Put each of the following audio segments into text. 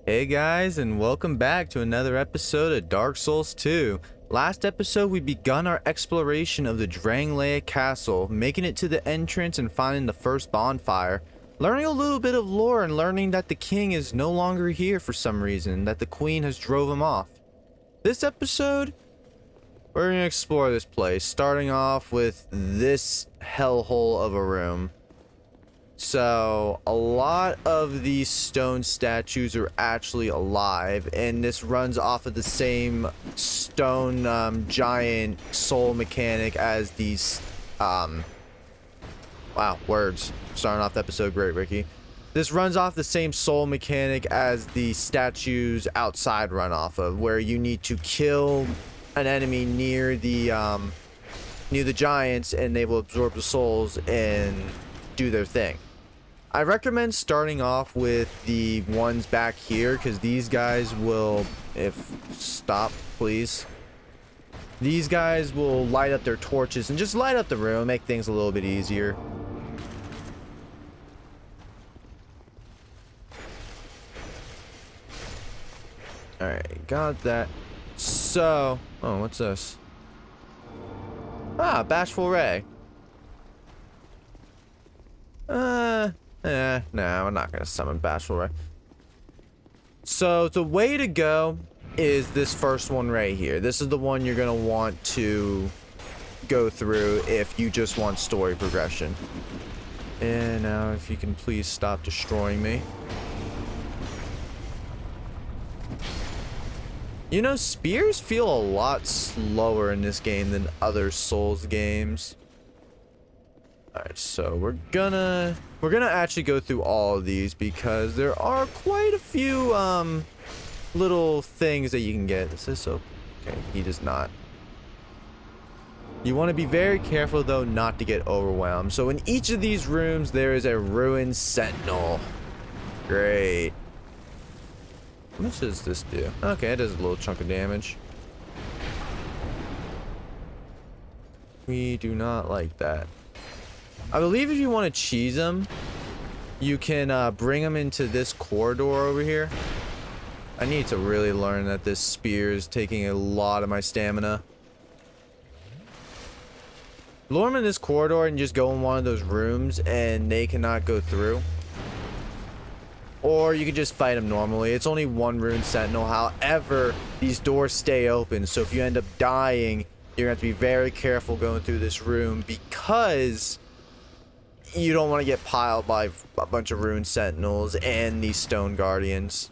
Hey guys, and welcome back to another episode of Dark Souls 2. Last episode, we begun our exploration of the Drangleia Castle, making it to the entrance and finding the first bonfire, learning a little bit of lore and learning that the king is no longer here for some reason, that the queen has drove him off. This episode, we're going to explore this place, starting off with this hellhole of a room. So, a lot of these stone statues are actually alive, and this runs off of the same stone giant soul mechanic as these, wow, words. Starting off the episode great, Ricky. This runs off the same soul mechanic as the statues outside run off of, where you need to kill an enemy near the giants, and they will absorb the souls and do their thing. I recommend starting off with the ones back here, because these guys will, stop please. These guys will light up their torches and just light up the room, make things a little bit easier. Alright, got that. So, oh, what's this? Ah, Bashful Ray. No, I'm not gonna summon Bashful Ray. So the way to go is this first one right here. This is the one you're gonna want to go through if you just want story progression. And now if you can please stop destroying me. You know, spears feel a lot slower in this game than other Souls games. Alright, so we're gonna actually go through all of these because there are quite a few little things that you can get. This is so okay, he does not. You want to be very careful though not to get overwhelmed. So in each of these rooms there is a ruined sentinel. Great. How much does this do? Okay, it does a little chunk of damage. We do not like that. I believe if you want to cheese them, you can bring them into this corridor over here. I need to really learn that this spear is taking a lot of my stamina. Lure them in this corridor and just go in one of those rooms and they cannot go through. Or you can just fight them normally. It's only one rune sentinel. However, these doors stay open. So if you end up dying, you're going to have to be very careful going through this room because you don't want to get piled by a bunch of rune sentinels and these stone guardians.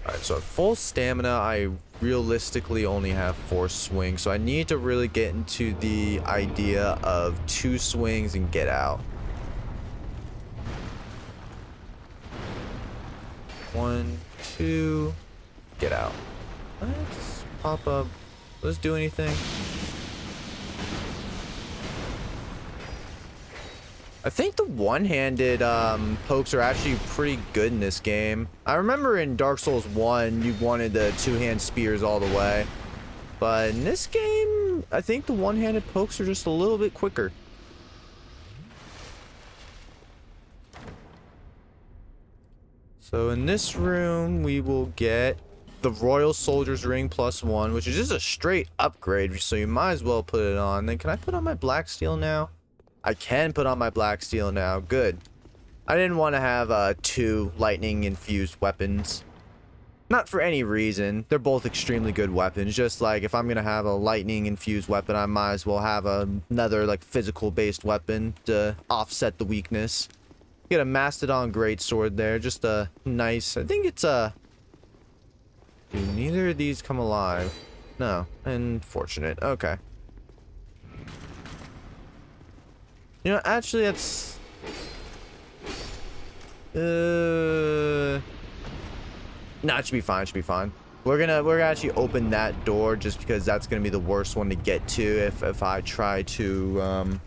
Alright, so at full stamina, I realistically only have 4 swings. So I need to really get into the idea of 2 swings and get out. 1, 2, get out. Let's pop up. Let's do anything. I think the one-handed pokes are actually pretty good in this game. I remember in Dark Souls 1, you wanted the two-hand spears all the way. But in this game, I think the one-handed pokes are just a little bit quicker. So in this room, we will get the Royal Soldier's Ring +1, which is just a straight upgrade, so you might as well put it on. Then can I put on my Black Steel now? I can put on my Black Steel now. Good. I didn't want to have 2 lightning-infused weapons. Not for any reason. They're both extremely good weapons. Just like if I'm going to have a lightning-infused weapon, I might as well have another like physical-based weapon to offset the weakness. Get a Mastodon Greatsword there. Just a nice... I think it's a... Do neither of these come alive? No. Unfortunate. Okay. You know, actually, that's... No, it should be fine. It should be fine. We're gonna actually open that door just because that's gonna be the worst one to get to if I try to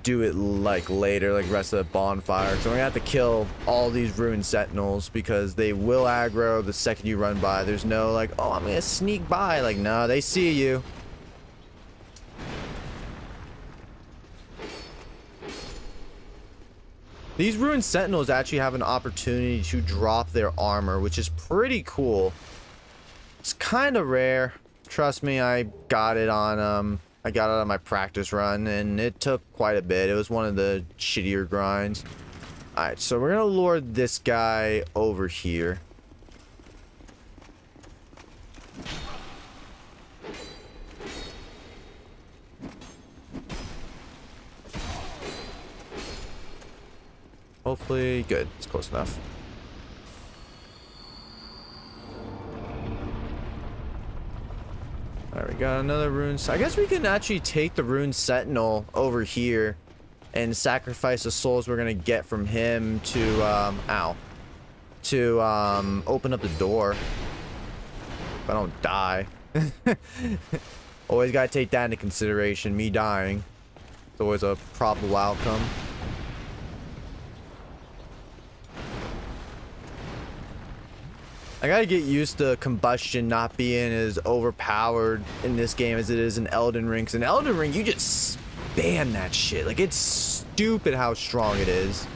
do it like later, like rest of the bonfire. So we're gonna have to kill all these ruined sentinels because they will aggro the second you run by. There's no like, oh, I'm gonna sneak by. Like, no, they see you. These ruined sentinels actually have an opportunity to drop their armor, which is pretty cool. It's kind of rare. Trust me, I got it on my practice run, and it took quite a bit. It was one of the shittier grinds. Alright, so we're gonna lure this guy over here. Hopefully, good. It's close enough. Alright, we got another rune. I guess we can actually take the rune sentinel over here and sacrifice the souls we're gonna get from him to, open up the door. If I don't die. Always gotta take that into consideration. Me dying. It's always a probable outcome. I gotta get used to combustion not being as overpowered in this game as it is in Elden Ring. 'Cause in Elden Ring, you just spam that shit. Like, it's stupid how strong it is.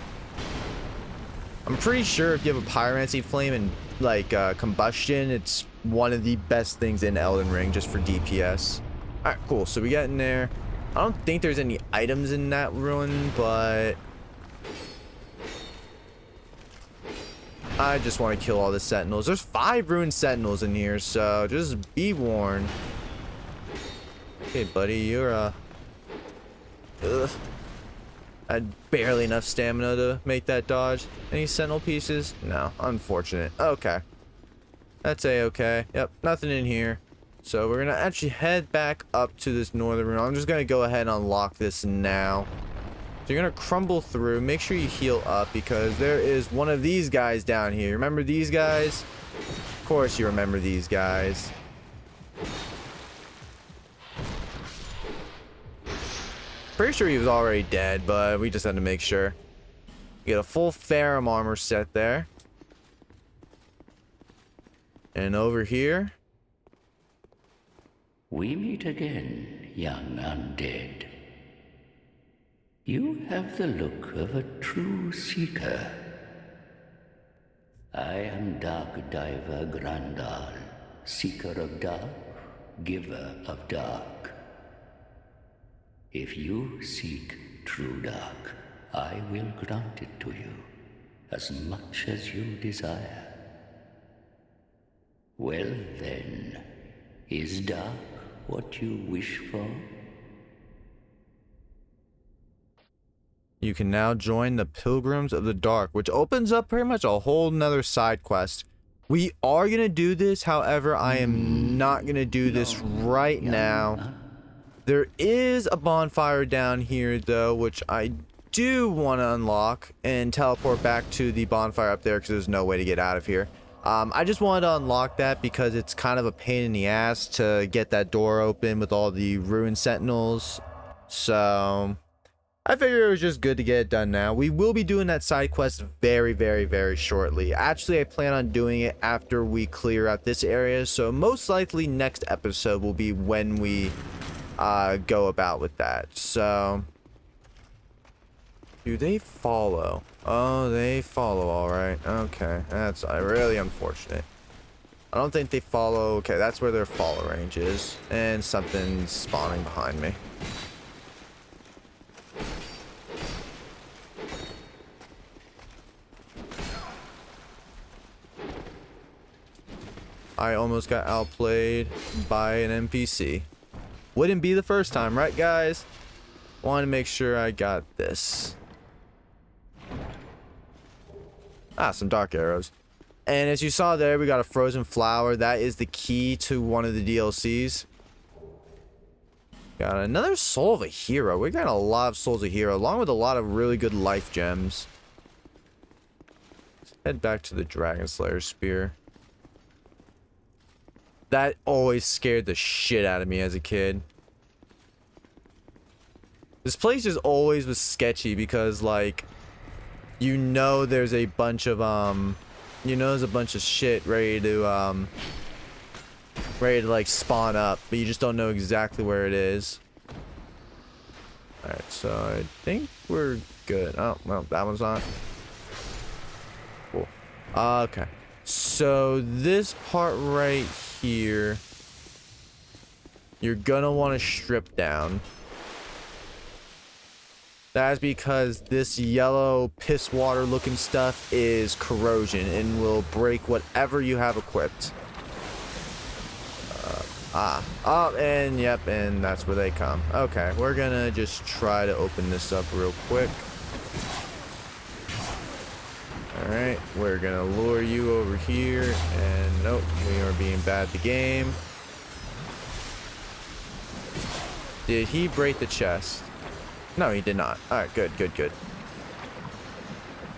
I'm pretty sure if you have a pyromancy flame and like combustion, it's one of the best things in Elden Ring just for DPS. Alright, cool. So we got in there. I don't think there's any items in that ruin, but I just want to kill all the sentinels. There's 5 ruined sentinels in here, so just be warned. Okay, buddy, you're ugh. I had barely enough stamina to make that dodge. Any sentinel pieces? No, unfortunate. Okay, that's a-okay. Yep, nothing in here. So we're gonna actually head back up to this northern room. I'm just gonna go ahead and unlock this now. So you're gonna crumble through. Make sure you heal up because there is one of these guys down here. Remember these guys? Of course you remember these guys. Pretty sure he was already dead, but we just had to make sure. You get a full Ferrum armor set there. And over here. We meet again, young undead. You have the look of a true seeker. I am Dark Diver Grandal, seeker of dark, giver of dark. If you seek true dark, I will grant it to you, as much as you desire. Well then, is dark what you wish for? You can now join the Pilgrims of the Dark, which opens up pretty much a whole nother side quest. We are going to do this, however, I am not going to do this right now. There is a bonfire down here, though, which I do want to unlock and teleport back to the bonfire up there because there's no way to get out of here. I just wanted to unlock that because it's kind of a pain in the ass to get that door open with all the ruined sentinels. So I figured it was just good to get it done now. We will be doing that side quest very, very, very shortly. Actually, I plan on doing it after we clear out this area. So most likely next episode will be when we go about with that. So do they follow? Oh, they follow, all right. Okay, that's really unfortunate. I don't think they follow. Okay, that's where their follow range is. And something's spawning behind me. I almost got outplayed by an NPC. Wouldn't be the first time, right, guys? Want to make sure I got this. Ah, some dark arrows. And as you saw there, we got a frozen flower. That is the key to one of the DLCs. Got another soul of a hero. We got a lot of souls of hero, along with a lot of really good life gems. Let's head back to the Dragon Slayer spear. That always scared the shit out of me as a kid. This place just always was sketchy because, like, you know there's a bunch of, there's a bunch of shit ready to, like, spawn up, but you just don't know exactly where it is. Alright, so I think we're good. Oh, well, that one's not. Cool. Okay. So this part right here, you're gonna want to strip down. That's because this yellow piss water looking stuff is corrosion and will break whatever you have equipped. Oh, and yep, and that's where they come. Okay, we're gonna just try to open this up real quick. Alright, we're gonna lure you over here, and nope, we are being bad at the game. Did he break the chest? No, he did not. Alright, good, good, good.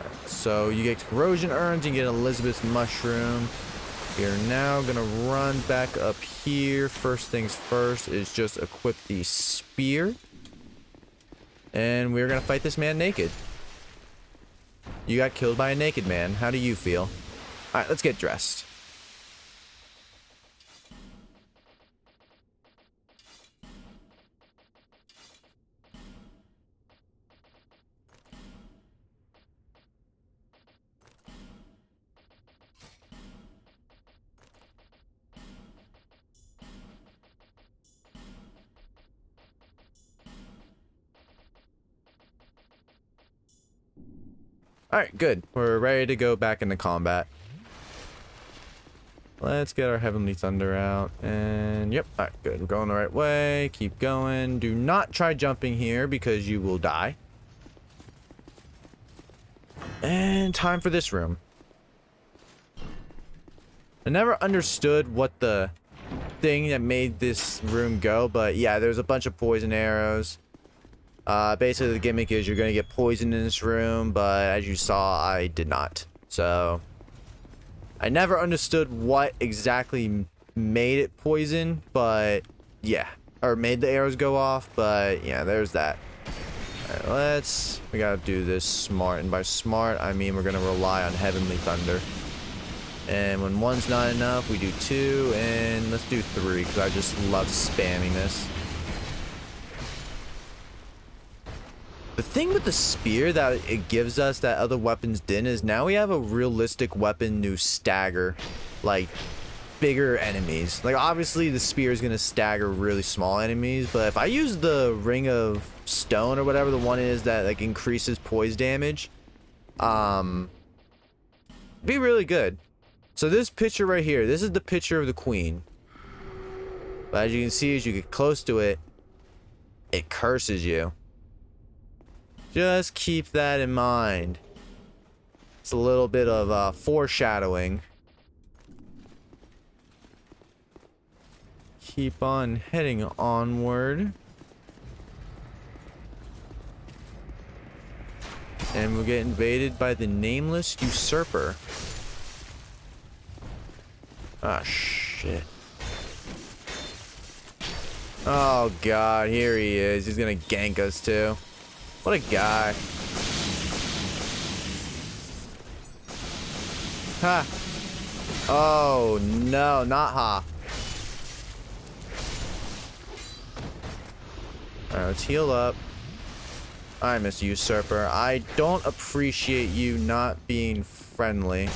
Right, so you get corrosion urns, you get Elizabeth's mushroom. You're now gonna run back up here. First things first is just equip the spear. And we're gonna fight this man naked. You got killed by a naked man. How do you feel? Alright, let's get dressed. Alright, good. We're ready to go back into combat. Let's get our Heavenly Thunder out. And yep, alright, good. We're going the right way. Keep going. Do not try jumping here because you will die. And time for this room. I never understood what the thing that made this room go, but yeah, there's a bunch of poison arrows. Basically the gimmick is you're gonna get poisoned in this room, but as you saw, I did not. So I never understood what exactly made it poison, but yeah, or made the arrows go off, but yeah, there's that. Alright, we gotta do this smart, and by smart I mean we're gonna rely on Heavenly Thunder. And when one's not enough, we do two, and let's do three because I just love spamming this. The thing with the spear that it gives us that other weapons didn't is now we have a realistic weapon to stagger, like, bigger enemies. Like, obviously the spear is going to stagger really small enemies, but if I use the Ring of Stone or whatever the one is that, like, increases poise damage, be really good. So this picture right here, this is the picture of the Queen. But as you can see, as you get close to it, it curses you. Just keep that in mind. It's a little bit of foreshadowing. Keep on heading onward. And we'll get invaded by the nameless usurper. Ah, shit. Oh god, here he is. He's gonna gank us too. What a guy. Ha. Oh no, not ha. Alright, let's heal up. Alright, Mr. Usurper. I don't appreciate you not being friendly.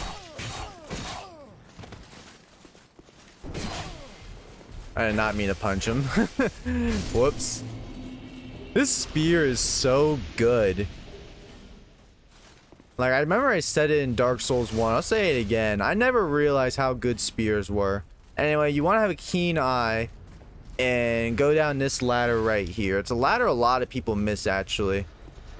I did not mean to punch him. Whoops. This spear is so good. Like, I remember I said it in Dark Souls 1. I'll say it again. I never realized how good spears were. Anyway, you want to have a keen eye and go down this ladder right here. It's a ladder a lot of people miss, actually.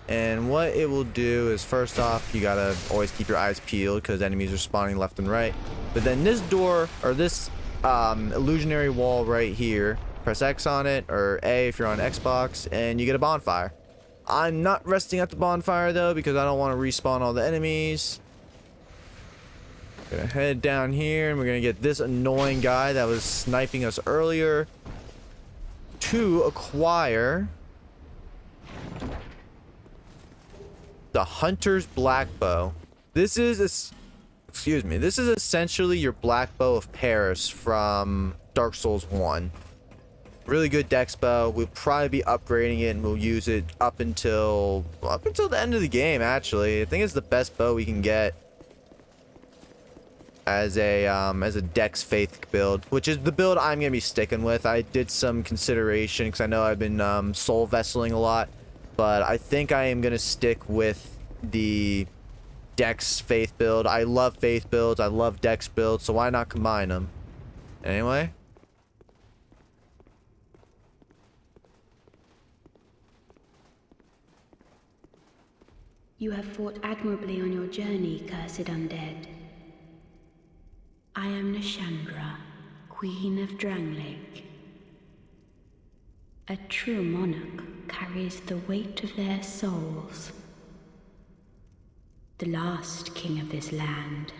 And what it will do is, first off, you gotta always keep your eyes peeled because enemies are spawning left and right. But then this door, or this illusionary wall right here, press X on it, or A if you're on Xbox, and you get a bonfire. I'm not resting at the bonfire though because I don't want to respawn all the enemies. Gonna head down here and we're gonna get this annoying guy that was sniping us earlier to acquire the Hunter's Black Bow. This is this is essentially your Black Bow of Paris from Dark Souls 1. Really good dex bow. We'll probably be upgrading it, and we'll use it up until the end of the game. Actually, I think it's the best bow we can get as a dex faith build, which is the build I'm gonna be sticking with. I did some consideration because I know I've been soul vesseling a lot, but I think I am gonna stick with the dex faith build. I love faith builds. I love dex builds, so why not combine them? Anyway. You have fought admirably on your journey, cursed undead. I am Nishandra, Queen of Drangleic. A true monarch carries the weight of their souls. The last king of this land,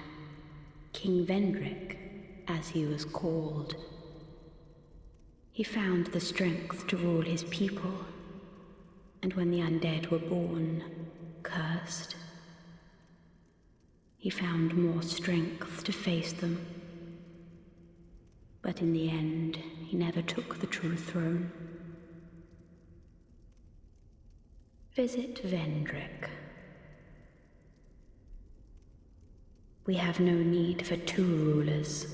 King Vendrick, as he was called. He found the strength to rule his people, and when the undead were born, cursed, he found more strength to face them. But in the end, he never took the true throne. Visit Vendrick. We have no need for two rulers.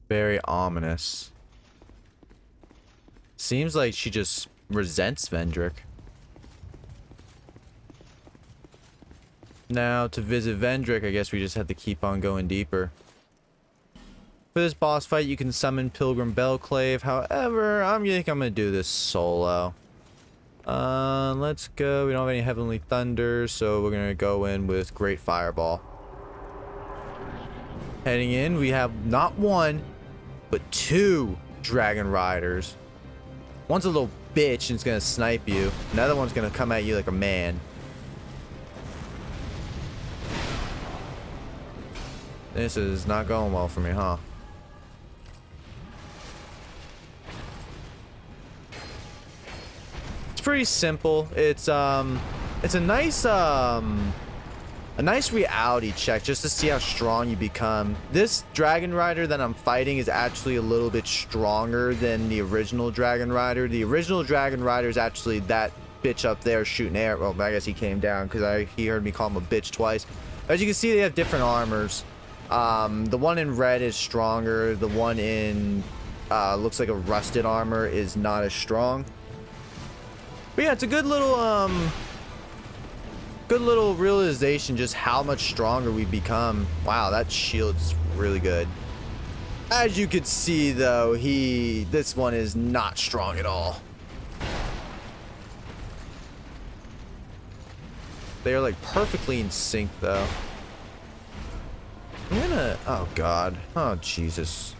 Very ominous. Seems like she just resents Vendrick. Now, to visit Vendrick, I guess we just have to keep on going deeper. For this boss fight, you can summon Pilgrim Bellclave. However, I think I'm going to do this solo. Let's go. We don't have any Heavenly Thunder, so we're going to go in with Great Fireball. Heading in, we have not one, but two Dragon Riders. One's a little bitch and it's going to snipe you. Another one's going to come at you like a man. This is not going well for me, huh? It's pretty simple. It's a nice reality check just to see how strong you become. This Dragon Rider that I'm fighting is actually a little bit stronger than the original Dragon Rider. The original Dragon Rider is actually that bitch up there shooting air. Well, I guess he came down because he heard me call him a bitch twice. As you can see, they have different armors. The one in red is stronger. The one in looks like a rusted armor is not as strong. But yeah, it's a good little realization just how much stronger we become. Wow, that shield's really good. As you can see though, this one is not strong at all. They are like perfectly in sync though. I'm gonna, oh god, oh Jesus.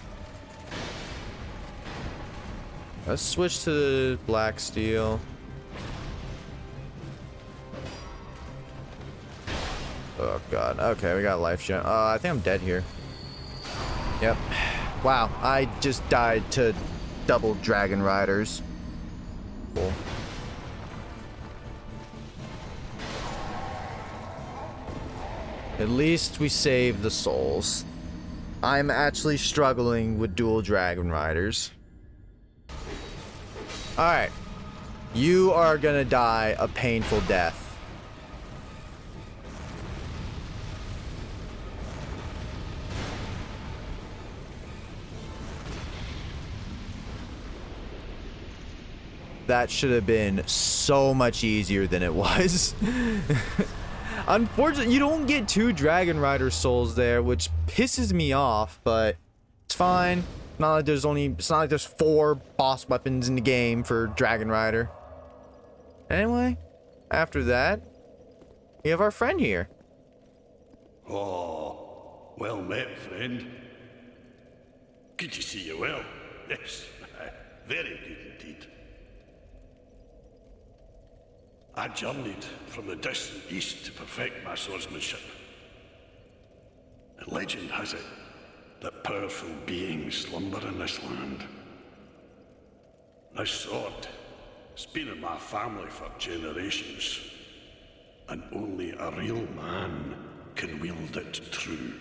Let's switch to the black steel. Oh god, okay, we got life gen. I think I'm dead here. Yep. Wow, I just died to double Dragon Riders. Cool. At least we saved the souls. I'm actually struggling with dual Dragon Riders. Alright. You are gonna die a painful death. That should have been so much easier than it was. Unfortunately, you don't get two Dragon Rider souls there, which pisses me off, but it's fine. It's not like there's 4 boss weapons in the game for Dragon Rider. Anyway, after that, we have our friend here. Oh, well met, friend. Good to see you well. Yes, very good indeed. I journeyed from the distant east to perfect my swordsmanship. And legend has it that powerful beings slumber in this land. This sword has been in my family for generations, and only a real man can wield it true.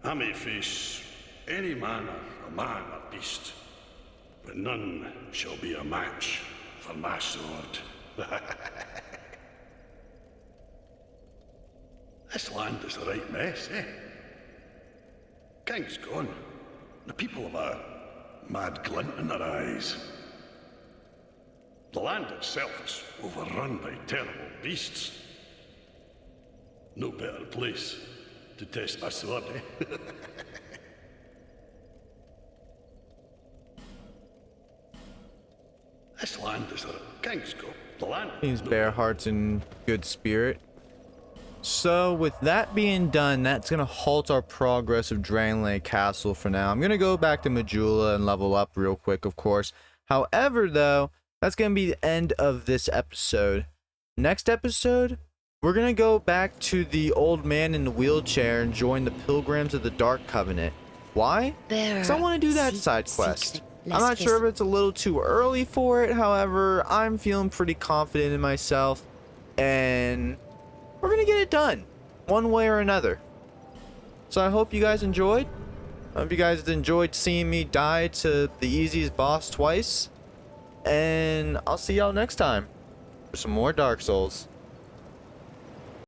I may face any manner of man or beast, but none shall be a match for my sword. This land is a right mess, eh? King's gone. The people have a mad glint in their eyes. The land itself is overrun by terrible beasts. No better place to test my sword, eh? This land is a king's go. The land. Seems Bear Heart's in good spirit. So with that being done, that's gonna halt our progress of Dragonlane Castle for now. I'm gonna go back to Majula and level up real quick, of course. However, though, that's gonna be the end of this episode. Next episode, we're gonna go back to the old man in the wheelchair and join the Pilgrims of the Dark Covenant. Why? Because I want to do that side quest. I'm not sure if it's a little too early for it. However, I'm feeling pretty confident in myself, and we're gonna get it done one way or another. So I hope you guys enjoyed. I hope you guys enjoyed seeing me die to the easiest boss twice, and I'll see y'all next time for some more Dark Souls.